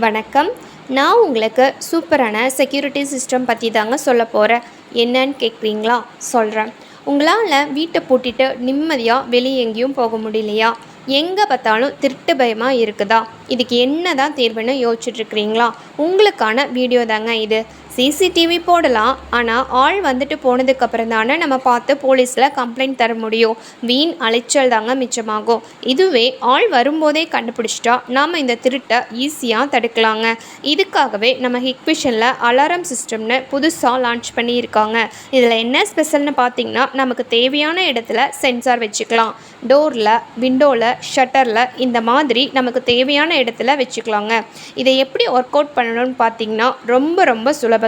வணக்கம். நான் உங்களுக்கு சூப்பரான செக்யூரிட்டி சிஸ்டம் பற்றி தாங்க சொல்ல போகிறேன். என்னன்னு கேட்குறீங்களா? சொல்கிறேன். உங்களால் வீட்டை பூட்டிட்டு நிம்மதியாக வெளியே எங்கேயும் போக முடியலையா? எங்கே பார்த்தாலும் திருட்டு பயமாக இருக்குதா? இதுக்கு என்ன தான் தீர்வுன்னு யோசிச்சுட்ருக்கிறீங்களா? உங்களுக்கான வீடியோ தாங்க இது. சிசிடிவி போடலாம், ஆனால் ஆள் வந்துட்டு போனதுக்கப்புறம் தானே நம்ம பார்த்து போலீஸில் கம்ப்ளைண்ட் தர முடியும். வீண் அலைச்சல் தாங்க மிச்சமாகும். இதுவே ஆள் வரும்போதே கண்டுபிடிச்சிட்டா நாம் இந்த திருட்டை ஈஸியாக தடுக்கலாங்க. இதுக்காகவே நம்ம ஹிக்விஷனில் அலாரம் சிஸ்டம்னு புதுசாக லான்ச் பண்ணியிருக்காங்க. இதில் என்ன ஸ்பெஷல்னு பார்த்தீங்கன்னா, நமக்கு தேவையான இடத்துல சென்சார் வச்சுக்கலாம். டோரில், விண்டோவில், ஷட்டரில், இந்த மாதிரி நமக்கு தேவையான இடத்துல வச்சுக்கலாங்க. இதை எப்படி ஒர்க் அவுட் பண்ணணும்னு பார்த்தீங்கன்னா ரொம்ப சுலபங்க.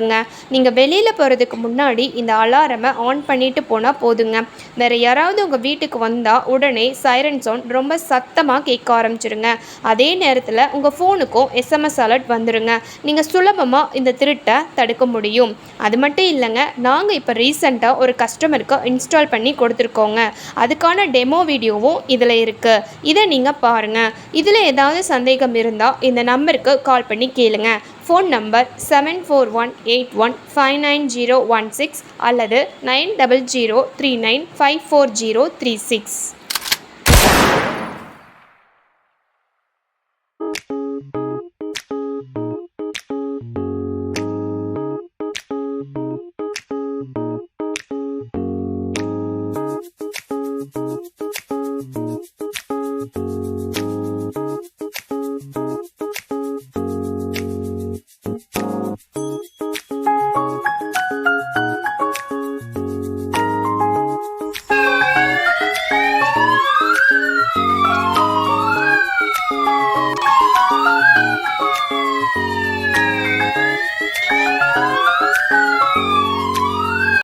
நீங்கள் வெளியில் போகிறதுக்கு முன்னாடி இந்த அலாரமை ஆன் பண்ணிட்டு போனால் போதுங்க. வேறு யாராவது உங்கள் வீட்டுக்கு வந்தால் உடனே சைரன் சவுண்ட் ரொம்ப சத்தமாக கேட்க ஆரம்பிச்சிருங்க. அதே நேரத்தில் உங்கள் ஃபோனுக்கும் எஸ்எம்எஸ் அலர்ட் வந்துடுங்க. நீங்கள் சுலபமாக இந்த திருட்டை தடுக்க முடியும். அது மட்டும் இல்லைங்க, நாங்கள் இப்போ ரீசெண்டாக ஒரு கஸ்டமருக்கு இன்ஸ்டால் பண்ணி கொடுத்துருக்கோங்க. அதுக்கான டெமோ வீடியோவும் இதில் இருக்குது. இதை நீங்கள் பாருங்கள். இதில் ஏதாவது சந்தேகம் இருந்தால் இந்த நம்பருக்கு கால் பண்ணி கேளுங்க. ஃபோன் நம்பர் 7481815916 அல்லது 9003954036.